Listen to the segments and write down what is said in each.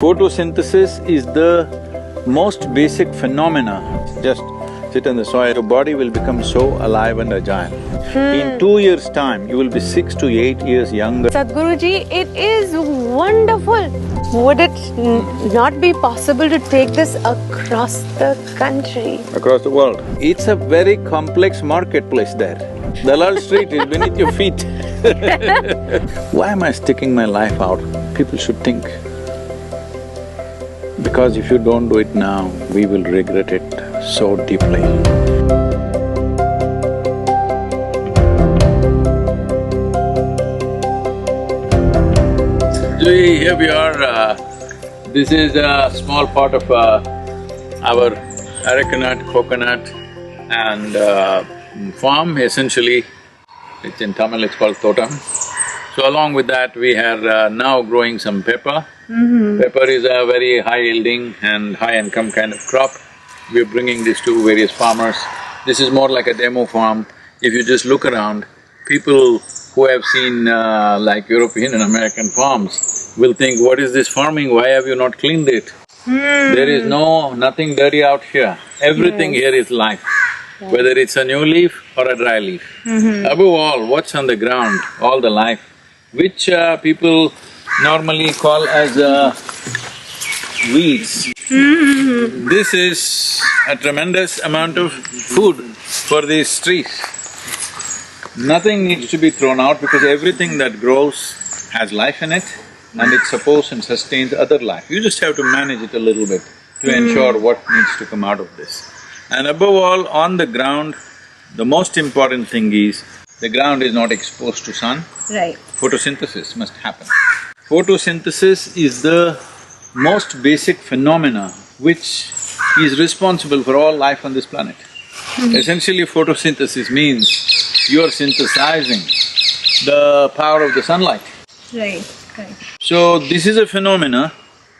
Photosynthesis is the most basic phenomena. Just sit on the soil, your body will become so alive and agile. In 2 years' time, you will be 6 to 8 years younger. Sadhguruji, it is wonderful. Would it not be possible to take this across the country? Across the world. It's a very complex marketplace there. Dalal Street is beneath your feet. Why am I sticking my life out? People should think. Because if you don't do it now, we will regret it so deeply. Juhi, here we are, this is a small part of our arecanut, coconut and farm, essentially. It's in Tamil, it's called Totam. So along with that, we are now growing some pepper. Pepper is a very high-yielding and high-income kind of crop. We're bringing this to various farmers. This is more like a demo farm. If you just look around, people who have seen like European and American farms will think, what is this farming, why have you not cleaned it? There is nothing dirty out here. Everything here is life, whether it's a new leaf or a dry leaf. Above all, what's on the ground, all the life, which people normally call as weeds. This is a tremendous amount of food for these trees. Nothing needs to be thrown out because everything that grows has life in it and it supports and sustains other life. You just have to manage it a little bit to ensure what needs to come out of this. And above all, on the ground, the most important thing is, the ground is not exposed to sun. Right. Photosynthesis must happen. Photosynthesis is the most basic phenomena which is responsible for all life on this planet. Essentially, photosynthesis means you are synthesizing the power of the sunlight. Right. So, this is a phenomena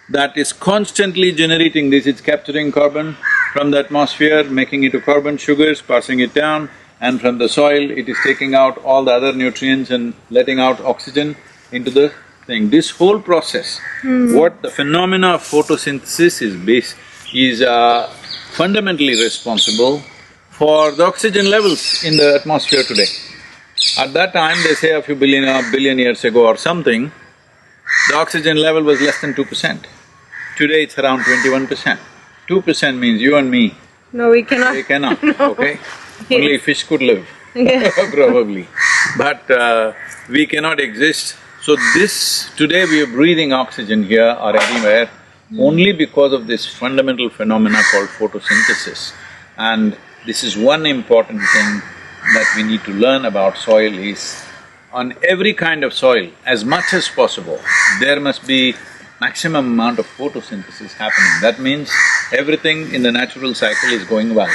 that is constantly generating this. It's capturing carbon from the atmosphere, making it to carbon sugars, passing it down, and from the soil it is taking out all the other nutrients and letting out oxygen into the thing. This whole process, what the phenomena of photosynthesis is fundamentally responsible for the oxygen levels in the atmosphere today. At that time, they say a billion years ago or something, the oxygen level was less than 2%. Today it's around 21%. 2% means you and me. No, we cannot. We cannot, No. okay? Only fish could live, probably. But we cannot exist. So this… today we are breathing oxygen here or anywhere only because of this fundamental phenomena called photosynthesis. And this is one important thing that we need to learn about soil is, on every kind of soil, as much as possible, there must be maximum amount of photosynthesis happening. That means everything in the natural cycle is going well.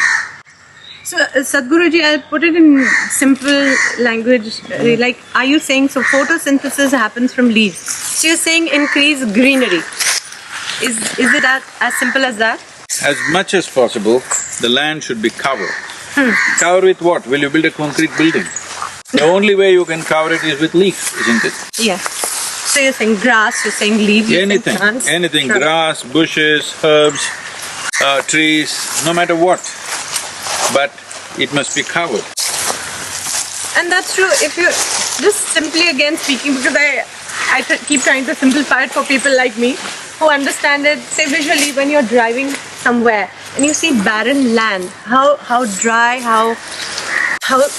So, Sadhguruji, I'll put it in simple language, like, are you saying, so photosynthesis happens from leaves, so you're saying increase greenery. Is it as simple as that? As much as possible, the land should be covered. Cover with what? Will you build a concrete building? The only way you can cover it is with leaf, isn't it? Yes. So you're saying grass, you're saying leaves, Anything, plants, anything, shrubs. grass, bushes, herbs, trees, no matter what, but it must be covered. And that's true, if you… just simply again speaking, because I keep trying to simplify it for people like me who understand it, say visually when you're driving somewhere and you see barren land, how dry, how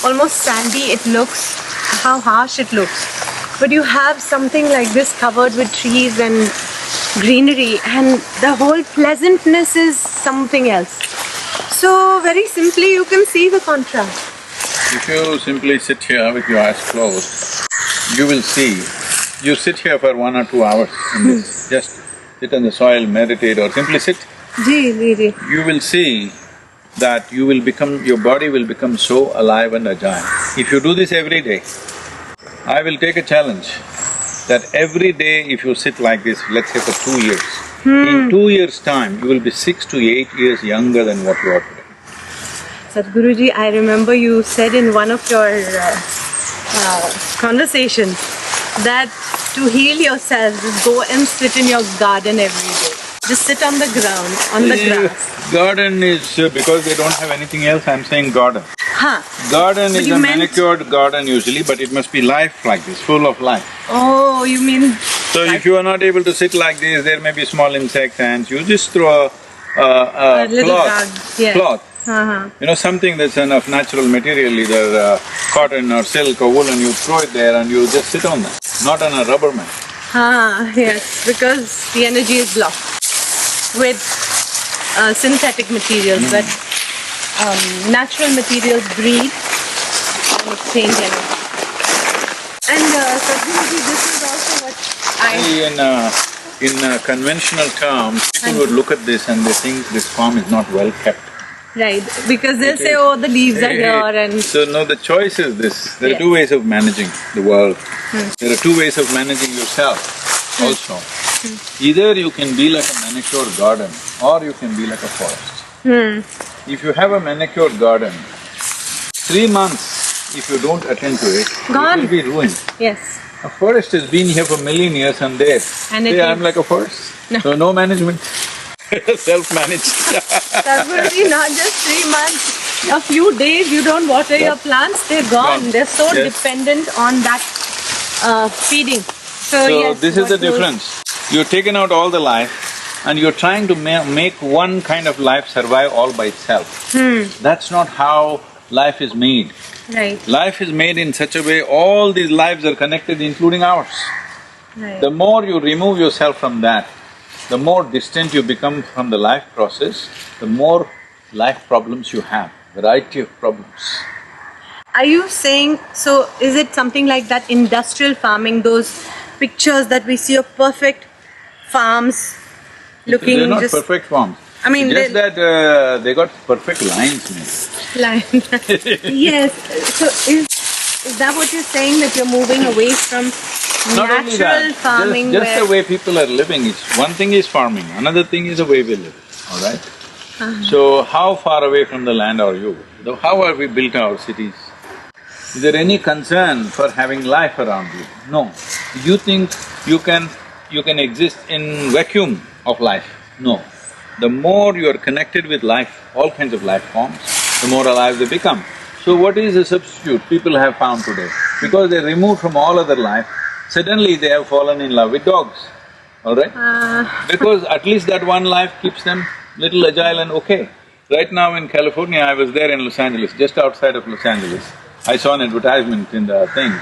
almost sandy it looks, how harsh it looks. But you have something like this covered with trees and greenery, and the whole pleasantness is something else. So very simply you can see the contrast. If you simply sit here with your eyes closed, you will see, you sit here for 1 or 2 hours in this, just sit on the soil, meditate or simply sit. Ji. You will see that your body will become so alive and agile. If you do this every day, I will take a challenge that every day if you sit like this, let's say for 2 years, in 2 years' time, you will be 6 to 8 years younger than what you are today. Sadhguruji, I remember you said in one of your conversations that to heal yourselves is go and sit in your garden every day. Just sit on the ground, on the grass. Garden is… because they don't have anything else, I'm saying garden. Huh. Garden But is you a meant… manicured garden usually, but it must be life like this, full of life. Oh, you mean… So if you are not able to sit like this, there may be small insects, ants, you just throw a little cloth, rug, yeah. cloth. You know, something that's of natural material, either cotton or silk or wool, and you throw it there and you just sit on that, not on a rubber mat. Yes, because the energy is blocked with synthetic materials, but natural materials breathe and exchange energy. And Sadhguruji, this is also what In conventional terms, people would look at this and they think this farm is not well kept. Right, because they'll say, oh, the leaves are here and… So no, the choice is this. There are two ways of managing the world. There are two ways of managing yourself also. Either you can be like a manicured garden or you can be like a forest. If you have a manicured garden, 3 months if you don't attend to it, Gone. it will be ruined. Yes. A forest has been here for million years and they say, I'm like a forest. So no management. Self-managed. Sadhguruji, not just 3 months, a few days you don't water your plants, they're gone. They're so dependent on that feeding. So yes, this is the difference. You've taken out all the life and you're trying to make one kind of life survive all by itself. That's not how life is made. Right. Life is made in such a way, all these lives are connected, including ours. Right. The more you remove yourself from that, the more distant you become from the life process, the more life problems you have, variety of problems. Are you saying, so is it something like that industrial farming, those pictures that we see of perfect farms looking They're not just… perfect forms. I mean, just that they got perfect lines in it. line. Yes, so is that what you're saying, that you're moving away from Not only natural that, farming just where… the way people are living is… one thing is farming, another thing is the way we live, all right? So, how far away from the land are you? How have we built our cities? Is there any concern for having life around you? No. You think you can exist in vacuum of life? No. The more you are connected with life, all kinds of life forms, the more alive they become. So what is the substitute people have found today? Because they're removed from all other life, suddenly they have fallen in love with dogs, all right? Because at least that one life keeps them little agile and okay. Right now in California, I was there in Los Angeles, just outside of Los Angeles. I saw an advertisement in the thing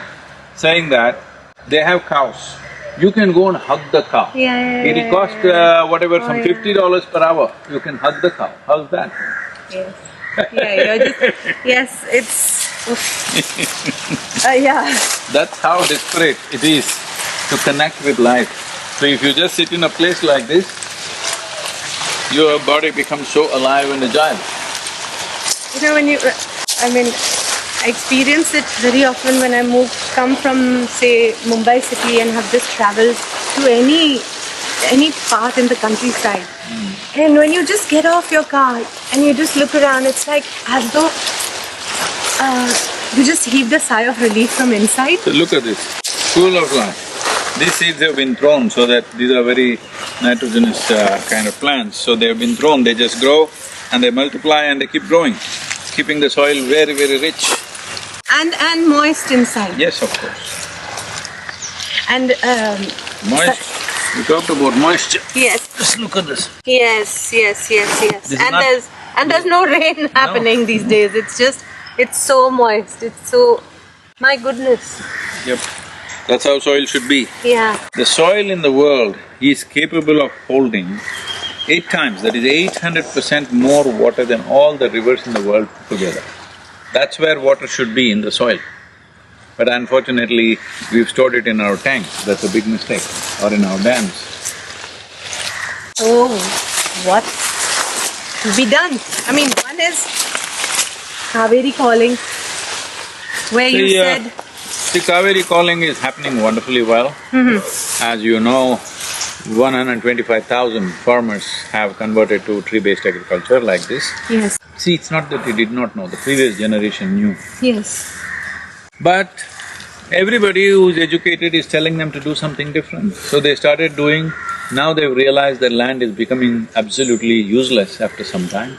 saying that they have cows. You can go and hug the cow. It'll cost whatever, some $50 per hour. You can hug the cow. How's that? Yes. Yeah, you're just… yes, it's… yeah. That's how desperate it is to connect with life. So if you just sit in a place like this, your body becomes so alive and agile. You know, when you… I experience it very often when I come from, say, Mumbai city and have just traveled to any part in the countryside. And when you just get off your car and you just look around, it's like as though you just heaved a sigh of relief from inside. So look at this, full of life. These seeds have been thrown so that these are very nitrogenous kind of plants. So they have been thrown, they just grow and they multiply and they keep growing, keeping the soil very, very rich. And moist inside. Yes, of course. And moist, we talked about moisture. Yes. Just look at this. Yes. And there's no rain happening these days. It's so moist. It's so… my goodness. Yep. That's how soil should be. Yeah. The soil in the world is capable of holding 8 times, that is 800% more water than all the rivers in the world put together. That's where water should be, in the soil. But unfortunately, we've stored it in our tanks, that's a big mistake, or in our dams. Oh, what to be done? I mean, one is Cauvery Calling, where you said… the Cauvery Calling is happening wonderfully well. As you know, 125,000 farmers have converted to tree-based agriculture like this. Yes. See, it's not that they did not know, the previous generation knew. Yes. But everybody who's educated is telling them to do something different. So they started doing Now they've realized that land is becoming absolutely useless after some time.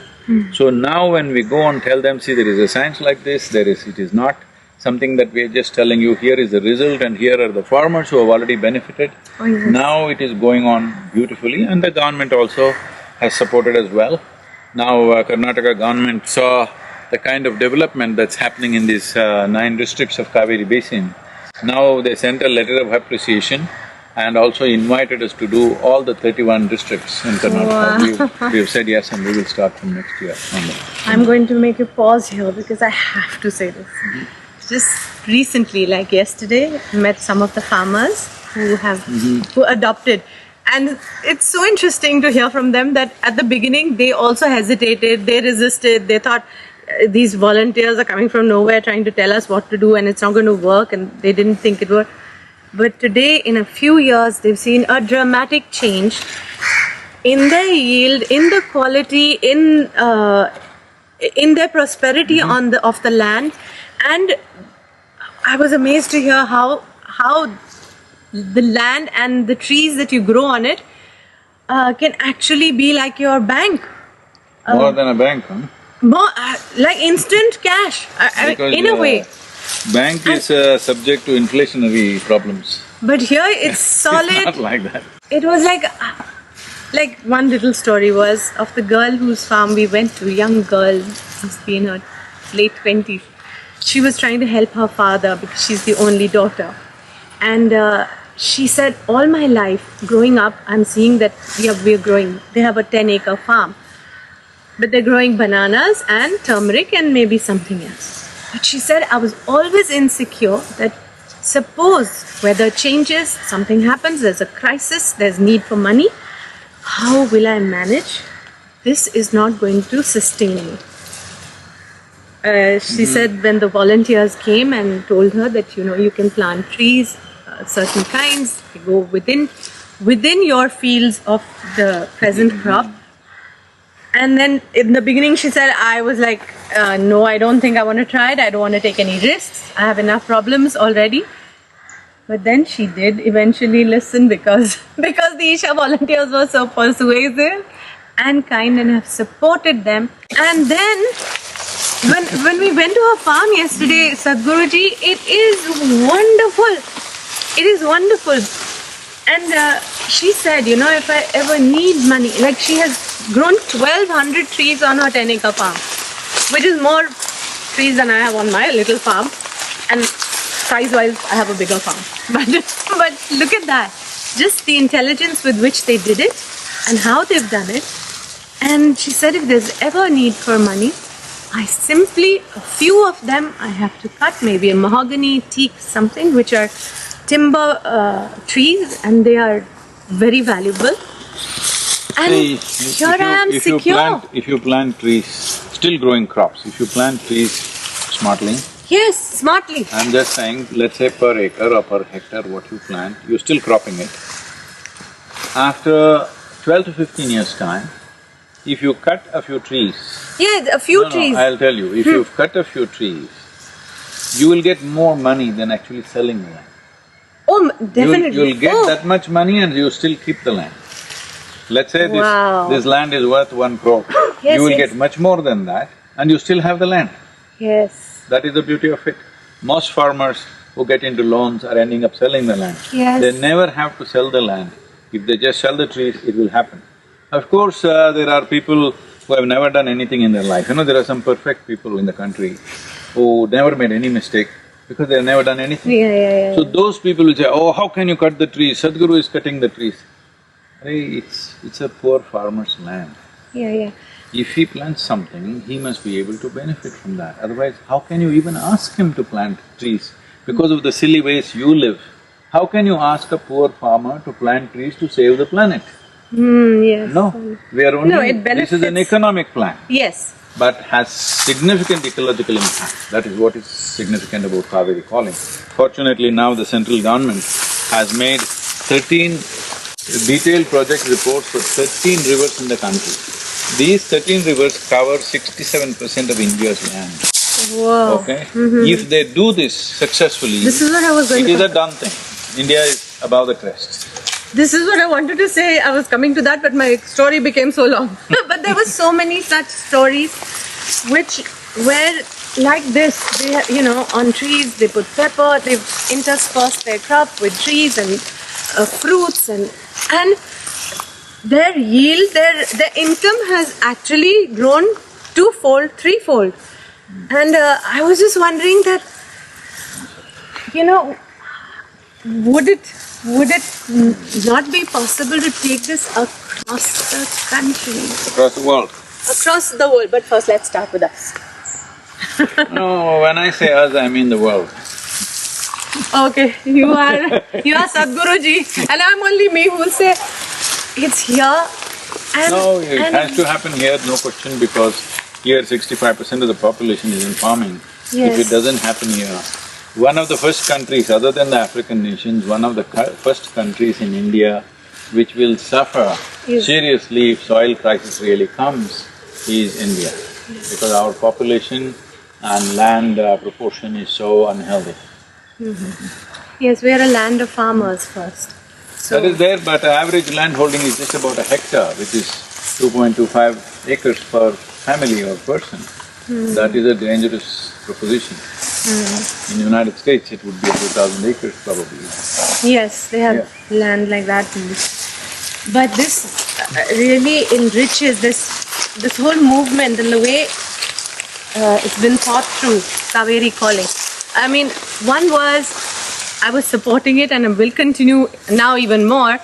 So now when we go and tell them, see, there is a science like this, it is not something that we are just telling you, here is the result and here are the farmers who have already benefited. Oh, yes. Now it is going on beautifully and the government also has supported as well. Now Karnataka government saw the kind of development that's happening in these 9 districts of Cauvery Basin. Now they sent a letter of appreciation and also invited us to do all the 31 districts in Karnataka. Wow. We've said yes and we will start from next year. I'm going to make a pause here because I have to say this. Just recently, like yesterday, I met some of the farmers who adopted. And it's so interesting to hear from them that at the beginning they also hesitated, they resisted, they thought these volunteers are coming from nowhere trying to tell us what to do and it's not going to work, and they didn't think it would. But today, in a few years, they've seen a dramatic change in their yield, in the quality, in their prosperity of the land. And I was amazed to hear how the land and the trees that you grow on it can actually be like your bank. More than a bank, huh? More like instant cash, in a way. Bank is subject to inflationary problems. But here it's solid. It's not like that. It was like one little story was of the girl whose farm we went to, young girl, must be in her late 20s. She was trying to help her father because she's the only daughter. And she said, all my life, growing up, I'm seeing that we're growing, they have a 10-acre farm. But they're growing bananas and turmeric and maybe something else. But she said, I was always insecure that suppose weather changes, something happens, there's a crisis, there's need for money, how will I manage? This is not going to sustain me. She said when the volunteers came and told her that, you can plant trees, certain kinds, they go within your fields of the present crop. And then in the beginning she said, I was like, no, I don't think I want to try it, I don't want to take any risks, I have enough problems already. But then she did eventually listen because the Isha volunteers were so persuasive and kind and have supported them. And then when we went to her farm yesterday, Sadhguruji, it is wonderful. It is wonderful. And she said, if I ever need money, like she has grown 1,200 trees on her 10-acre farm, which is more trees than I have on my little farm. And size-wise, I have a bigger farm. But look at that. Just the intelligence with which they did it and how they've done it. And she said, if there's ever a need for money, a few of them I have to cut, maybe a mahogany, teak, something, which are timber trees, and they are very valuable. And here I am secure. If you plant trees, still growing crops, if you plant trees smartly. Yes, smartly. I'm just saying, let's say per acre or per hectare what you plant, you're still cropping it. After 12 to 15 years' time, if you cut a few trees… Yeah, a few trees. No, I'll tell you, if you've cut a few trees, you will get more money than actually selling the land. Oh, definitely. You'll get that much money and you still keep the land. Let's say this land is worth 1 crore. Yes, you will get much more than that and you still have the land. Yes. That is the beauty of it. Most farmers who get into loans are ending up selling the land. Yes. They never have to sell the land. If they just sell the trees, it will happen. Of course, there are people who have never done anything in their life. There are some perfect people in the country who never made any mistake because they have never done anything. Yeah. So those people will say, oh, how can you cut the trees? Sadhguru is cutting the trees. Hey, it's a poor farmer's land. Yeah. If he plants something, he must be able to benefit from that. Otherwise, how can you even ask him to plant trees? Because of the silly ways you live, how can you ask a poor farmer to plant trees to save the planet? Yes. No, we are only… No, it benefits… This is an economic plan. Yes. But has significant ecological impact. That is what is significant about Cauvery Calling. Fortunately, now the central government has made 13 detailed project reports for 13 rivers in the country. These 13 rivers cover 67% of India's land. Wow. Okay? If they do this successfully, this is what I was going it is a done thing. India is above the crest. this is what I wanted to say. I was coming to that, but my story became so long. But there were so many such stories which were like this. They, on trees they put pepper, they've interspersed their crop with trees and fruits, and their yield, their income has actually grown twofold, threefold. And I was just wondering that, would it not be possible to take this across the country? Across the world. Across the world, but first let's start with us. No, when I say us, I mean the world. Okay, you are Sadhguruji, and I'm only me who will say it's here. And, no, it has to happen here, no question, because here 65% of the population is in farming. Yes. If it doesn't happen here, one of the first countries, other than the African nations, one of the first countries in India which will suffer seriously if soil crisis really comes is India, because our population and land proportion is so unhealthy. Yes, we are a land of farmers first. So that is there, but the average land holding is just about a hectare, which is 2.25 acres per family or person. That is a dangerous proposition. In the United States, it would be 2,000 acres probably. Yes, they have land like that. But this really enriches this whole movement and the way it's been thought through, Cauvery Calling. I mean, one was, I was supporting it and I will continue now even more.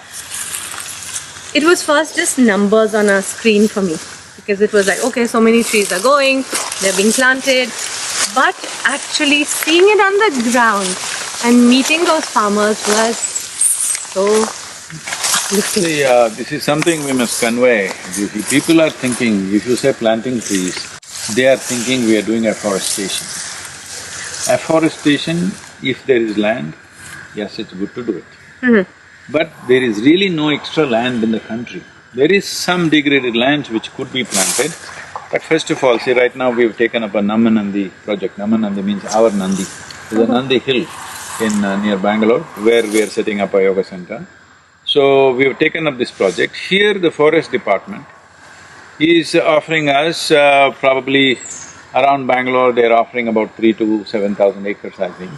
It was first just numbers on a screen for me, because it was like, okay, so many trees are going, they're being planted, but actually seeing it on the ground and meeting those farmers was so uplifting. See, this is something we must convey. Juhi. People are thinking, if you say planting trees, they are thinking we are doing afforestation. Afforestation, if there is land, yes, it's good to do it. But there is really no extra land in the country. There is some degraded lands which could be planted. But first of all, see, right now we've taken up a Namanandi project. Namanandi means our Nandi. There's a Nandi hill in near Bangalore where we are setting up a yoga center. So we've taken up this project. Here the forest department is offering us probably around Bangalore, they're offering about 3,000 to 7,000 acres, I think.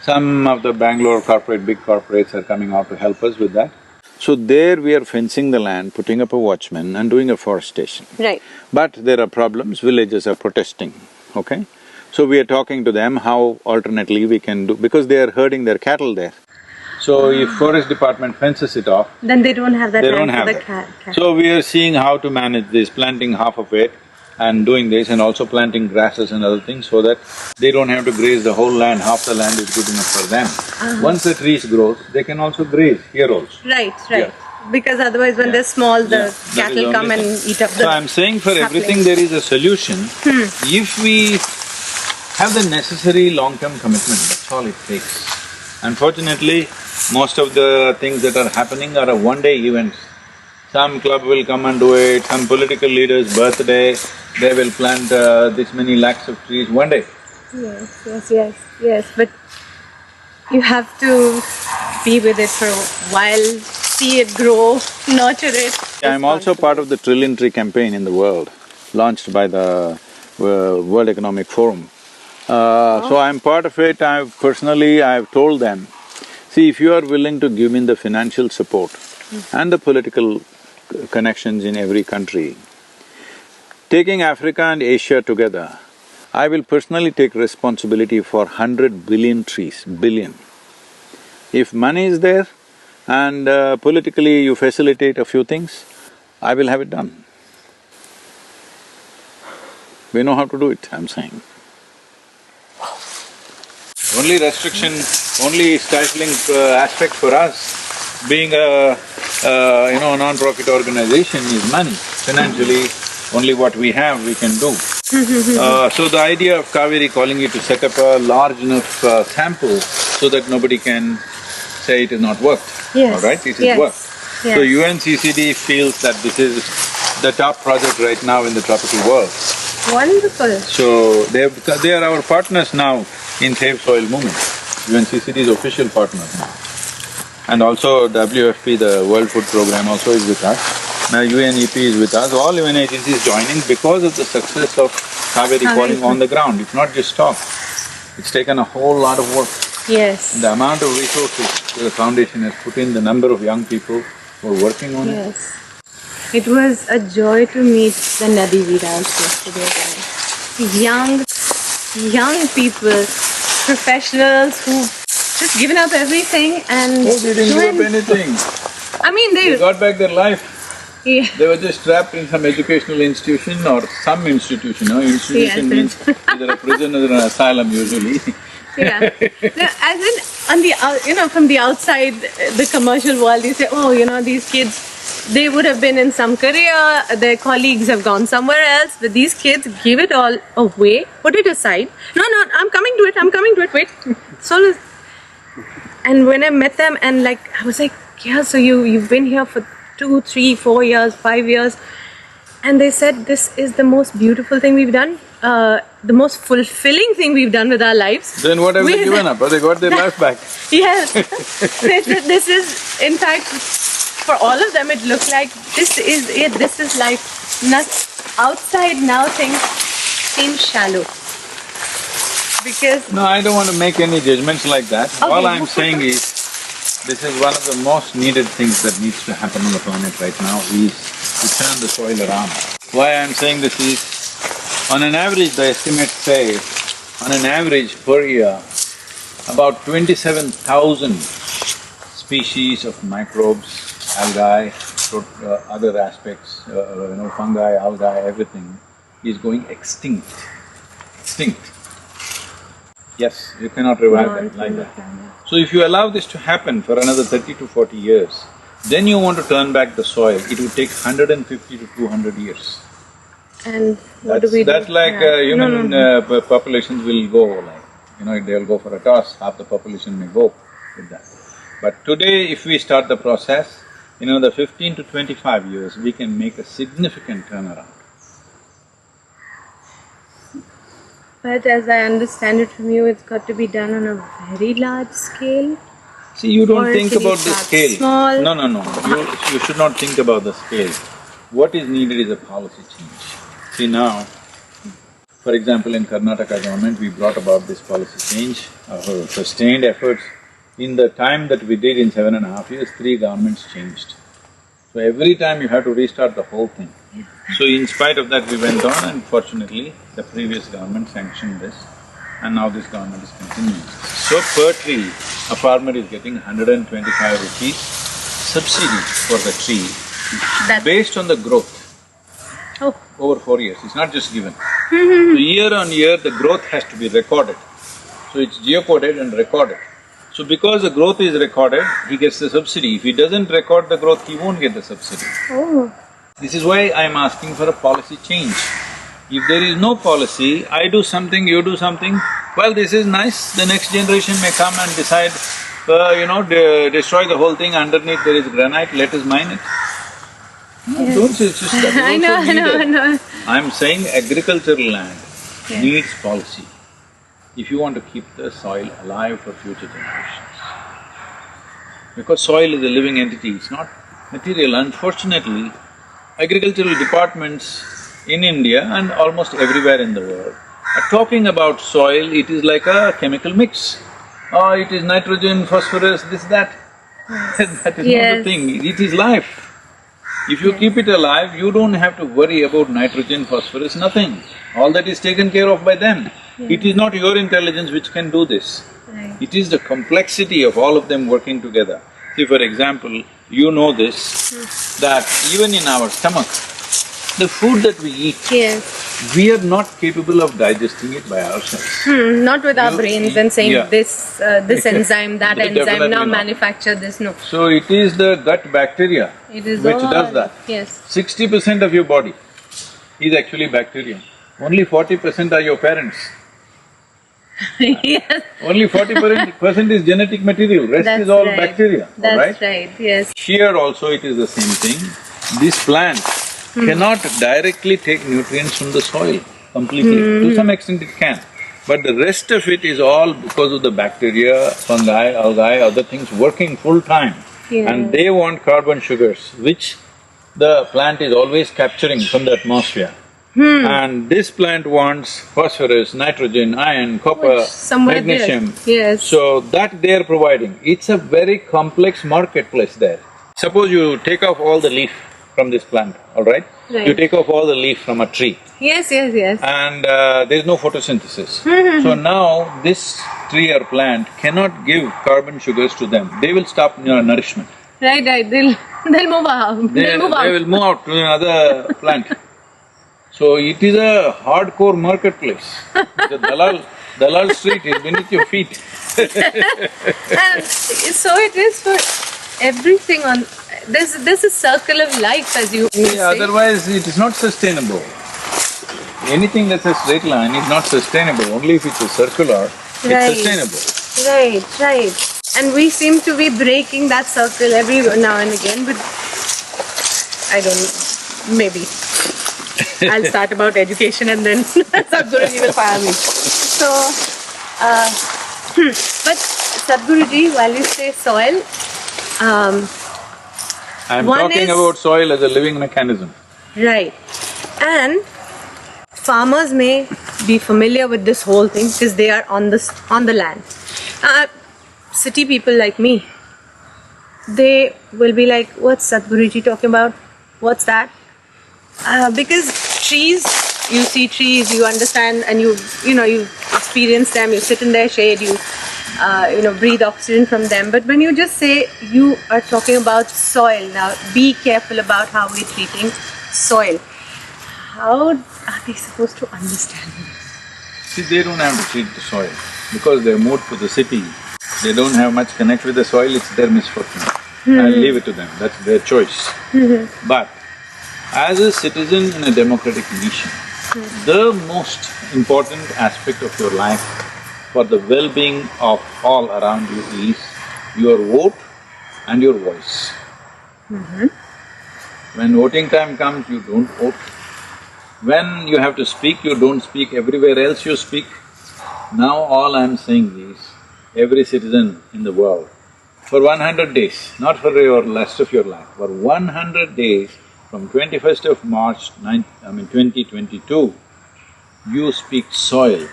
Some of the Bangalore big corporates are coming out to help us with that. So there we are fencing the land, putting up a watchman and doing afforestation. Right. But there are problems, villages are protesting, okay? So we are talking to them how alternately we can do… because they are herding their cattle there. So if forest department fences it off… then they don't have that they land don't have for the that. cat. So we are seeing how to manage this, planting half of it and doing this, and also planting grasses and other things so that they don't have to graze the whole land, half the land is good enough for them. Once the trees grow, they can also graze here also. Right. Because otherwise when they're small, the cattle come and eat up the… So I'm saying for everything there is a solution. If we have the necessary long-term commitment, that's all it takes. Unfortunately, most of the things that are happening are one-day events. Some club will come and do it, some political leader's birthday, they will plant this many lakhs of trees one day. Yes, but you have to be with it for a while, see it grow, nurture it. I'm also part of the Trillion Tree campaign in the world, launched by the World Economic Forum. So I'm part of it. I've told them, see, if you are willing to give me the financial support and the political connections in every country, taking Africa and Asia together, I will personally take responsibility for 100 billion trees, billion. If money is there and politically you facilitate a few things, I will have it done. We know how to do it, I'm saying. Only restriction, only stifling aspect for us, being a non-profit organization is money. Financially, only what we have we can do. So the idea of Cauvery Calling is to set up a large enough sample so that nobody can say it is not worked, all right? It is worked. So UNCCD feels that this is the top project right now in the tropical world. Wonderful. So they are our partners now in Save Soil movement. UNCCD is official partner now. And also WFP, the World Food Program also is with us. Now UNEP is with us, all UN agencies joining because of the success of Cauvery Calling on the ground. It's not just talk, it's taken a whole lot of work. Yes. The amount of resources the foundation has put in, the number of young people who are working on it. Yes. It was a joy to meet the Nadi Virals yesterday again. Young people, professionals who just given up everything and… Oh, they didn't give up anything. I mean, They got back their life. Yeah. They were just trapped in some educational institution or some institution, no? Institution means either a prison or an asylum usually. Yeah. No, as in, on the from the outside, the commercial world, you say, oh, these kids, they would have been in some career, their colleagues have gone somewhere else, but these kids give it all away, put it aside. No, I'm coming to it, wait. So, and when I met them and I was like, yeah, so you've been here for 2, 3, 4 years, 5 years. And they said, this is the most beautiful thing we've done, the most fulfilling thing we've done with our lives. Then what have they given up? Or they got their life back? Yes. They said this is, in fact, for all of them, it looked like this is it, this is life. Not outside now things seem shallow. Because… No, I don't want to make any judgments like that. Okay. All I'm saying is, this is one of the most needed things that needs to happen on the planet right now is to turn the soil around. Why I'm saying this is, on an average, the estimates say, on an average per year, about 27,000 species of microbes, algae, other aspects, fungi, algae, everything is going extinct. Yes, you cannot revive that like that. So if you allow this to happen for another 30 to 40 years, then you want to turn back the soil, it would take 150 to 200 years. And what do we do? That's like human populations will go they'll go for a toss, half the population may go with that. But today if we start the process, the 15 to 25 years, we can make a significant turnaround. But as I understand it from you, it's got to be done on a very large scale. See, you don't Or think can you about the start scale. small? No. You should not think about the scale. What is needed is a policy change. See now, for example, in Karnataka government, we brought about this policy change, sustained efforts. In the time that we did in 7.5 years, 3 governments changed. So every time you have to restart the whole thing. So in spite of that, we went on and fortunately, the previous government sanctioned this and now this government is continuing. So per tree, a farmer is getting 125 rupees subsidy for the tree based on the growth. Oh. Over 4 years, it's not just given. So year on year, the growth has to be recorded. So it's geocoded and recorded. So because the growth is recorded, he gets the subsidy. If he doesn't record the growth, he won't get the subsidy. Oh. This is why I'm asking for a policy change. If there is no policy, I do something, you do something, well, this is nice, the next generation may come and decide, destroy the whole thing, underneath there is granite, let us mine it. No, Yes. don't say it's just that. I know. I'm saying agricultural land needs policy if you want to keep the soil alive for future generations. Because soil is a living entity, it's not material. Unfortunately, agricultural departments in India and almost everywhere in the world are talking about soil, it is like a chemical mix. Oh, it is nitrogen, phosphorus, this, that. That is not the thing, it is life. If you keep it alive, you don't have to worry about nitrogen, phosphorus, nothing. All that is taken care of by them. It is not your intelligence which can do this. Right. It is the complexity of all of them working together. See, for example, you know this, that even in our stomach, the food that we eat, we are not capable of digesting it by ourselves. Not with our brains and saying this enzyme, that enzyme, Definitely now not. manufacture this, no. So it is the gut bacteria It is which all… does that. Yes. 60% of your body is actually bacteria. Only 40% are your parents. Yes. Only 40% is genetic material, rest That's is all right. bacteria, all That's right? yes. Here also it is the same thing. This plant cannot directly take nutrients from the soil completely. To some extent it can, But the rest of it is all because of the bacteria, fungi, algae, other things working full time. Yeah. And they want carbon sugars, which the plant is always capturing from the atmosphere. And this plant wants phosphorus, nitrogen, iron, copper, Which somewhere magnesium. there. Yes. So that they are providing. It's a very complex marketplace there. Suppose you take off all the leaf from this plant, all right? Right. You take off all the leaf from a tree Yes, yes, yes. and there's no photosynthesis. So now this tree or plant cannot give carbon sugars to them. They will stop nourishment. Right, right, they'll move out, they'll move out. They will move out to another plant. So it is a hardcore marketplace. The Dalal street is beneath your feet. And so it is for everything on… There's a circle of life, as you say. Otherwise it is not sustainable. Anything that's a straight line is not sustainable, only if it's a circular, Right. it's sustainable. Right, right. And we seem to be breaking that circle every now and again, but I don't know, maybe. I'll start about education and then Sadhguruji will fire me. So, but Sadhguruji, while you say soil, I'm one talking is… about soil as a living mechanism. Right. And farmers may be familiar with this whole thing because they are on the land. City people like me, they will be like, what's Sadhguruji talking about? What's that? Because trees, you see trees, you understand, and you experience them, you sit in their shade, you breathe oxygen from them. But when you just say you are talking about soil, now be careful about how we're treating soil. How are they supposed to understand this? See, they don't have to treat the soil because they're moved to the city. They don't have much connect with the soil, it's their misfortune. I'll leave it to them, that's their choice. But as a citizen in a democratic nation, the most important aspect of your life for the well-being of all around you is your vote and your voice. When voting time comes, you don't vote. When you have to speak, you don't speak, everywhere else you speak. Now all I'm saying is, every citizen in the world, for 100 days, not for your rest of your life, for 100 days, from 21st of March 2022, you speak soil.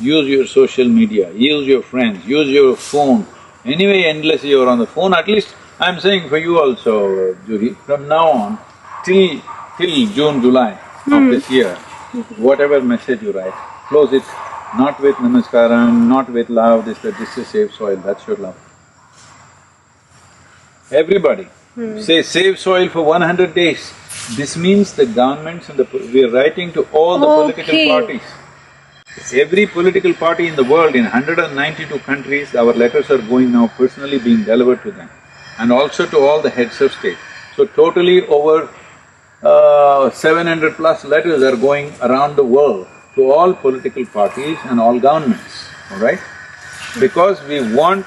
Use your social media, use your friends, use your phone. Anyway, endlessly you're on the phone, at least I'm saying for you also, Juhi, from now on, till June, July of this year, whatever message you write, close it not with namaskaram, not with love, this is save soil, that's your love. Everybody, say save soil for 100 days. This means the governments and we are writing to all the political parties. Every political party in the world, in 192 countries, our letters are going now personally being delivered to them, and also to all the heads of state. So totally over 700 plus letters are going around the world to all political parties and all governments, all right? Because we want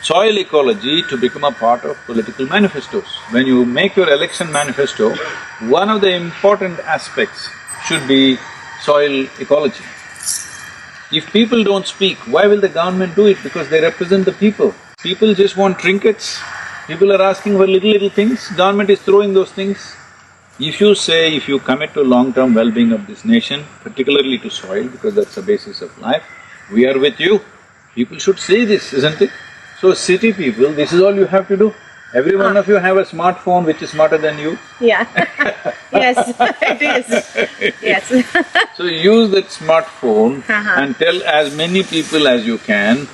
soil ecology to become a part of political manifestos. When you make your election manifesto, one of the important aspects should be soil ecology. If people don't speak, why will the government do it? Because they represent the people. People just want trinkets, people are asking for little things, government is throwing those things. If you say, if you commit to long-term well-being of this nation, particularly to soil, because that's the basis of life, we are with you. People should say this, isn't it? So city people, this is all you have to do. Every one of you have a smartphone which is smarter than you. Yeah. Yes, it is. Yes. So use that smartphone and tell as many people as you can,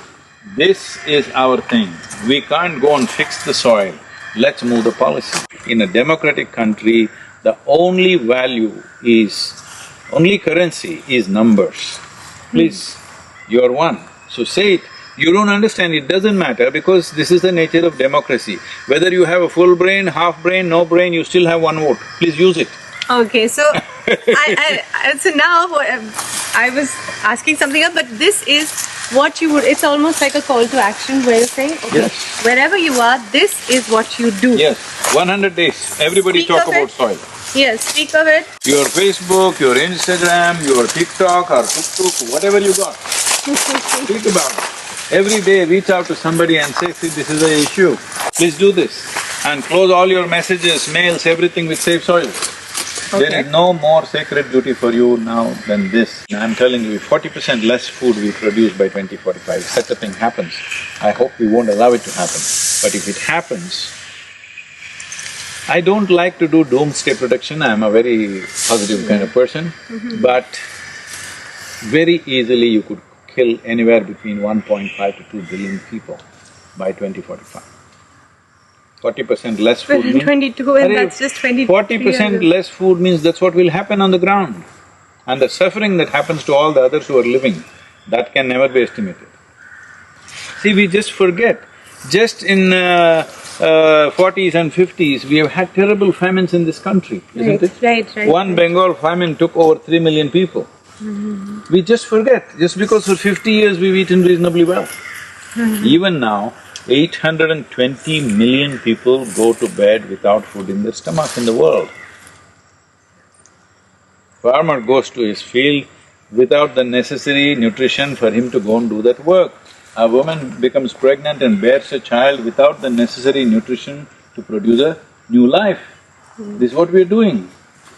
this is our thing. We can't go and fix the soil, let's move the policy. In a democratic country, the only value is… only currency is numbers. Please, you're one, so say it. You don't understand, it doesn't matter because this is the nature of democracy. Whether you have a full brain, half brain, no brain, you still have one vote. Please use it. Okay, so so now I was asking something else, but this is what you would, it's almost like a call to action where you're saying, okay, Yes. wherever you are, this is what you do. Yes, 100 days, everybody Speak talk of about it. soil. Yes, speak of it. Your Facebook, your Instagram, your TikTok or Tuk, whatever you got, speak about it. Every day reach out to somebody and say, see, this is the issue, please do this. And close all your messages, mails, everything with Save Soil. There is no more sacred duty for you now than this. I'm telling you, 40% less food we produce by 2045, if such a thing happens. I hope we won't allow it to happen, but if it happens, I don't like to do doomsday prediction, I'm a very positive kind of person, but very easily you could kill anywhere between 1.5 to 2 billion people by 2045. 40% less food We're in means… 22 and that's just 23 40% less food means that's what will happen on the ground. And the suffering that happens to all the others who are living, that can never be estimated. See, we just forget. Just in 40s and 50s, we have had terrible famines in this country, isn't it? Right. One Bengal famine took over 3 million people. We just forget, just because for 50 years we've eaten reasonably well. Even now, 820 million people go to bed without food in their stomach in the world. Farmer goes to his field without the necessary nutrition for him to go and do that work. A woman becomes pregnant and bears a child without the necessary nutrition to produce a new life. This is what we're doing.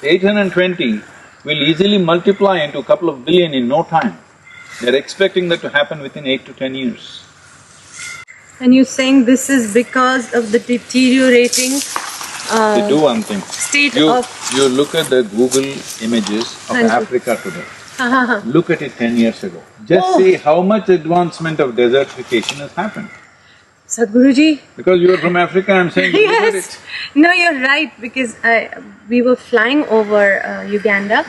820 will easily multiply into a couple of billion in no time. They're expecting that to happen within 8 to 10 years. And you're saying this is because of the deteriorating They do one thing. state You of… look at the Google images of Thank you. Africa today. Look at it 10 years ago. Just see how much advancement of desertification has happened. Sadhguruji. Because you're from Africa, I'm saying look at Yes. it. No, you're right, because we were flying over Uganda,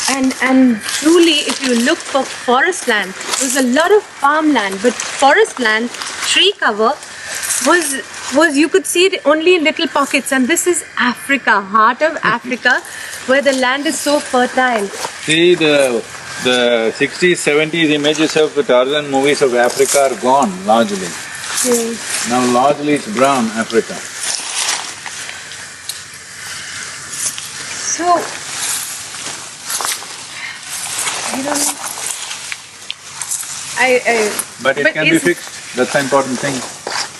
and truly, if you look for forest land, there's a lot of farmland, but forest land, tree cover was you could see it only in little pockets, and this is Africa, heart of Africa, where the land is so fertile. See, the 60s, 70s images of the Tarzan movies of Africa are gone largely. Now largely it's brown Africa. So, I don't know. But it can be fixed, that's the important thing.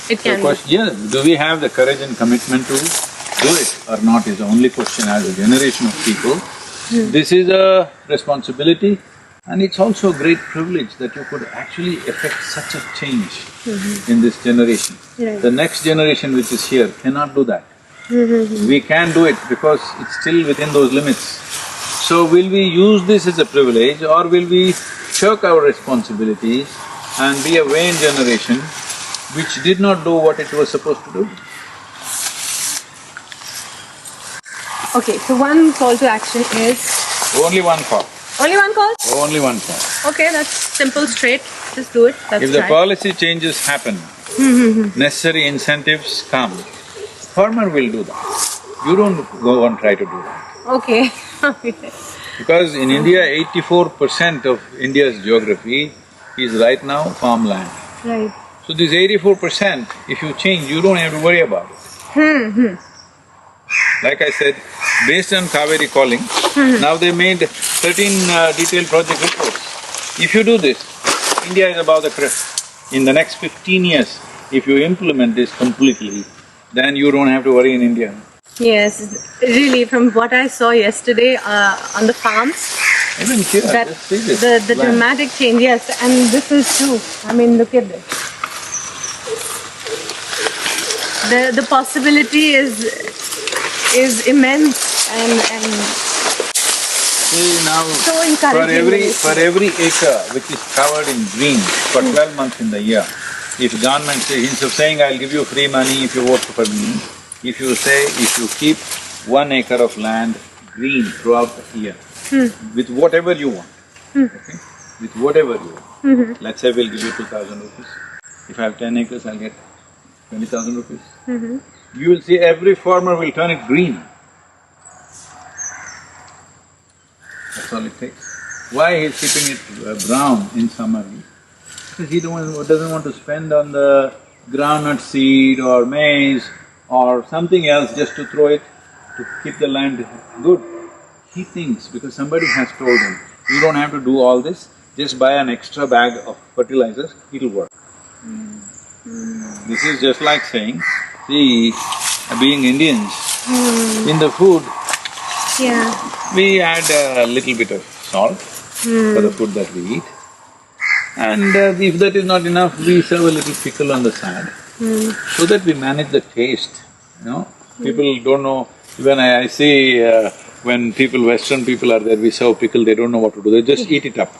It can be. Yeah, do we have the courage and commitment to do it or not is the only question as a generation of people. This is a responsibility and it's also a great privilege that you could actually effect such a change in this generation. Right. The next generation which is here cannot do that. We can do it because it's still within those limits. So will we use this as a privilege or will we shirk our responsibilities and be a vain generation which did not do what it was supposed to do? Okay, so one call to action is… Only one call. Only one call? Only one call. Okay, that's simple, straight. Just do it. That's If the right. policy changes happen, necessary incentives come, farmer will do that. You don't go and try to do that. Okay. Because in India, 84% of India's geography is right now farmland. Right. So this 84%, if you change, you don't have to worry about it. Like I said, based on Cauvery Calling, now they made 13 detailed project reports. If you do this, India is above the crest. In the next 15 years, if you implement this completely, then you don't have to worry in India. Yes, really, from what I saw yesterday on the farms, Even here, that just see this the land. dramatic change, yes, and this is true. I mean, look at this. The possibility is immense and See now, so encouraging. for every acre which is covered in green for 12 months in the year, if government say, instead of saying I'll give you free money if you vote for me, if you keep 1 acre of land green throughout the year, with whatever you want, okay? With whatever you want. Let's say we'll give you 2,000 rupees. If I have 10 acres, I'll get 20,000 rupees. You will see every farmer will turn it green. That's all it takes. Why he's keeping it brown in summer? because he doesn't want to spend on the groundnut seed or maize or something else just to throw it to keep the land good. He thinks because somebody has told him, you don't have to do all this, just buy an extra bag of fertilizers, it'll work. This is just like saying, see, being Indians, in the food, we add a little bit of salt for the food that we eat. And if that is not enough, we serve a little pickle on the side, so that we manage the taste, you know. People don't know, when I see when Western people are there, we serve pickle, they don't know what to do, they just eat it up.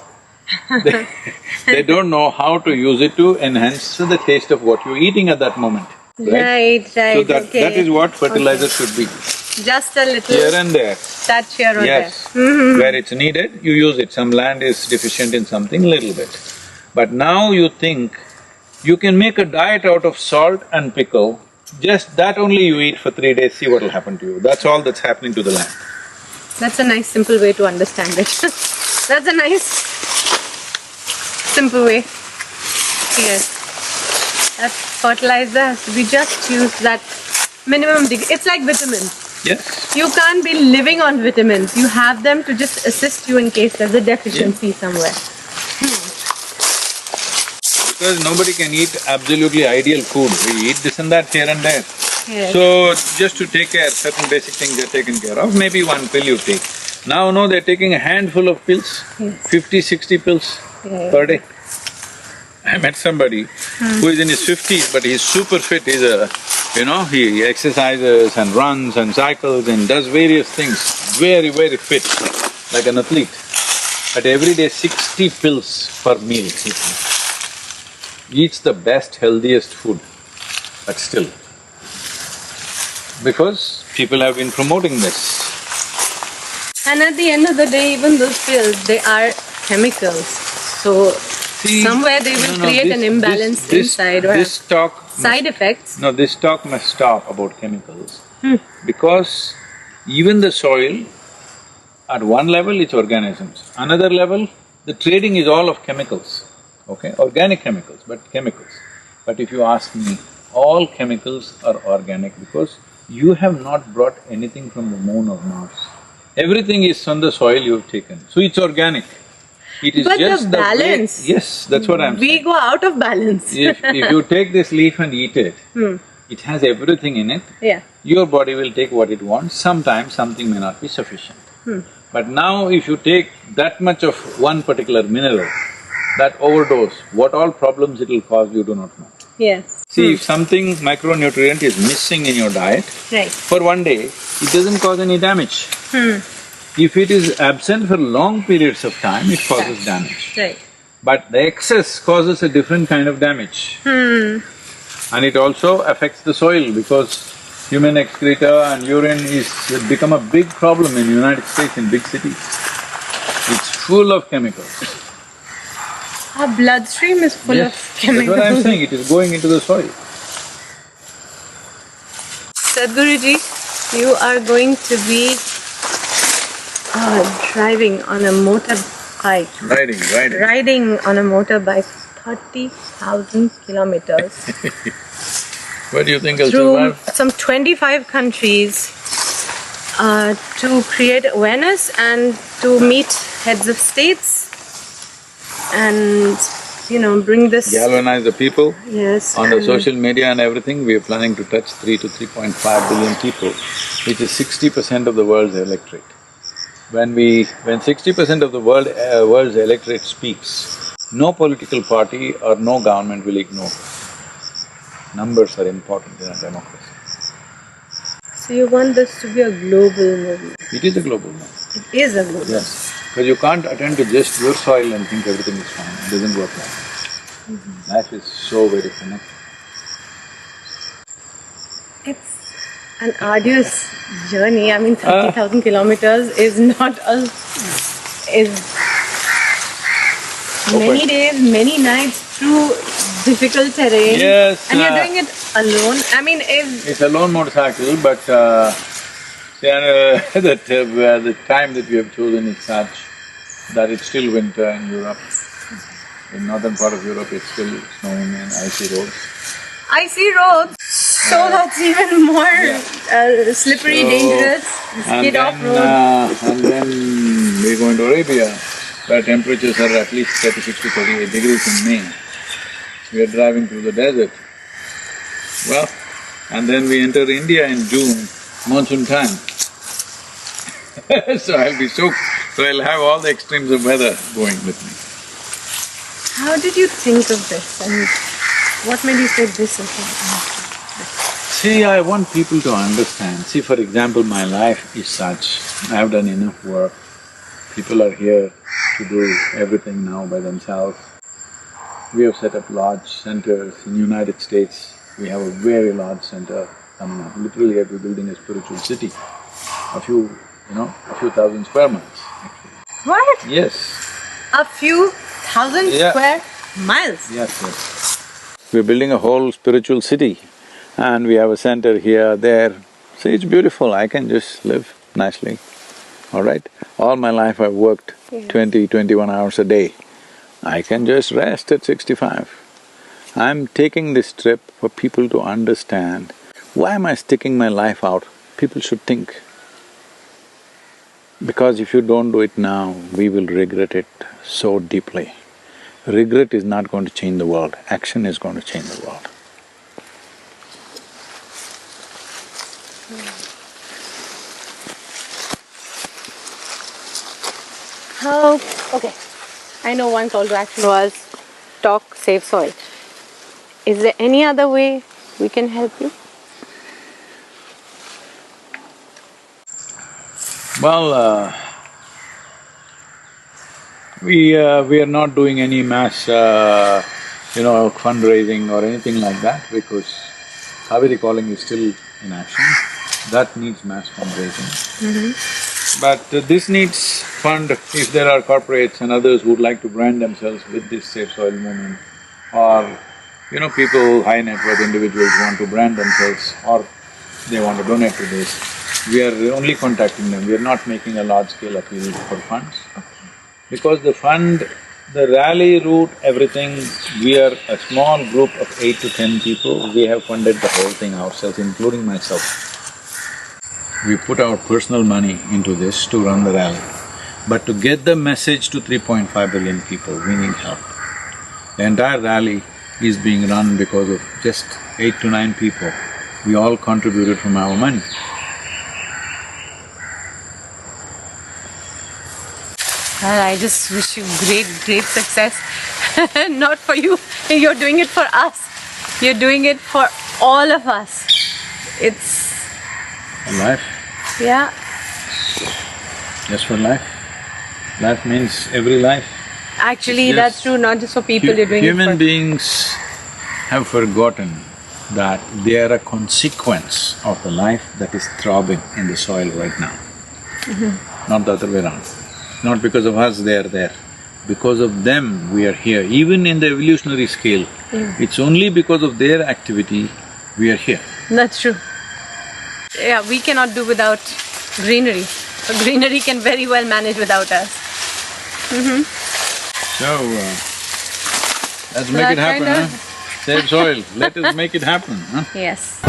They don't know how to use it to enhance the taste of what you're eating at that moment, right? So that is what fertilizer should be. Just a little… Here and there. Touch here or yes. there. Where it's needed, you use it. Some land is deficient in something, little bit. But now you think you can make a diet out of salt and pickle, just that only you eat for 3 days, see what'll happen to you. That's all that's happening to the land. That's a nice simple way to understand it. That's a nice simple way. Yes. That fertilizer has to be just used that minimum degree. It's like vitamins. Yes. You can't be living on vitamins. You have them to just assist you in case there's a deficiency somewhere. Because nobody can eat absolutely ideal food. We eat this and that here and there. Yes. So, just to take care, certain basic things are taken care of, maybe one pill you take. Now, no, they're taking a handful of pills, 50, 60 pills per day. I met somebody who is in his 50s, but he's super fit, he's a… you know, he exercises and runs and cycles and does various things, very, very fit, like an athlete. But every day 60 pills per meal he takes. Eats the best, healthiest food, but still. Because people have been promoting this. And at the end of the day, even those pills, they are chemicals. So, somewhere they will create an imbalance inside or side effects. No, this talk must stop about chemicals. Because even the soil, at one level it's organisms, another level the trading is all of chemicals, okay? Organic chemicals, but chemicals. But if you ask me, all chemicals are organic because you have not brought anything from the moon or Mars. Everything is on the soil you've taken, so it's organic. It is but just the balance… the way, yes, that's what I'm saying. We go out of balance. If you take this leaf and eat it, it has everything in it. Your body will take what it wants, sometimes something may not be sufficient. But now if you take that much of one particular mineral, that overdose, what all problems it'll cause you do not know. Yes. See, if something micronutrient is missing in your diet, for one day, it doesn't cause any damage. If it is absent for long periods of time, it causes damage. But the excess causes a different kind of damage. And it also affects the soil because human excreta and urine is become a big problem in United States, in big cities. It's full of chemicals. Our bloodstream is full of chemicals. That's what I'm saying, it is going into the soil. Sadhguruji, you are going to be driving on a motorbike. Riding on a motorbike 30,000 kilometers. What do you think I'll through survive? Some 25 countries to create awareness and to meet heads of states and, you know, bring this… galvanize the people. Yes. On the social media and everything, we are planning to touch 3 to 3.5 billion people, which is 60% of the world's electorate. When 60% of the world's electorate speaks, no political party or no government will ignore. Numbers are important in a democracy. So you want this to be a global movement? It is a global movement. It is a global… Yes, because you can't attend to just your soil and think everything is fine, it doesn't work like that. Life is so very connected. It's an arduous journey. I mean, 30,000 kilometers is not a… is many days, many nights through difficult terrain. Yes. And you're doing it alone. I mean, if… It's a lone motorcycle, but the time that we have chosen is such that it's still winter in Europe. In northern part of Europe, it's still snowing and icy roads. Icy roads, so that's even more slippery, dangerous. Skid off road. And then we go into Arabia, where temperatures are at least 36 to 38 degrees in May. We are driving through the desert. Well, and then we enter India in June, monsoon time. So I'll be soaked, so I'll have all the extremes of weather going with me. How did you think of this and what made you say this is See, I want people to understand. See, for example, my life is such, I've done enough work. People are here to do everything now by themselves. We have set up large centers in United States. We have a very large center coming up. Literally, we're building a spiritual city. A few thousand square miles, actually. What? Yes. A few thousand square miles? Yes. We're building a whole spiritual city and we have a center here, there. See, it's beautiful, I can just live nicely, all right? All my life I've worked 20, 21 hours a day. I can just rest at 65. I'm taking this trip for people to understand, why am I sticking my life out? People should think. Because if you don't do it now, we will regret it so deeply. Regret is not going to change the world, action is going to change the world. Okay, I know one call to action was talk, save soil. Is there any other way we can help you? Well, we are not doing any mass, fundraising or anything like that because Cauvery Calling is still in action. That needs mass fundraising. But this needs fund if there are corporates and others who would like to brand themselves with this Save Soil movement, or people, high net worth individuals want to brand themselves or they want to donate to this. We are only contacting them, we are not making a large-scale appeal for funds. Because the fund, the rally route, everything, we are a small group of 8 to 10 people, we have funded the whole thing ourselves, including myself. We put our personal money into this to run the rally. But to get the message to 3.5 billion people, we need help. The entire rally is being run because of just 8 to 9 people. We all contributed from our money. Well, I just wish you great success. Not for you, you're doing it for us. You're doing it for all of us. It's… Life? Yeah. Just for life. Life means every life. Actually, that's true, not just for people, you're doing it for… Human beings have forgotten that they are a consequence of the life that is throbbing in the soil right now. Not the other way around. Not because of us they are there. Because of them we are here. Even in the evolutionary scale, it's only because of their activity we are here. That's true. Yeah, we cannot do without greenery. Greenery can very well manage without us. So, let's make it happen, huh? Save soil, let us make it happen, huh? Yes.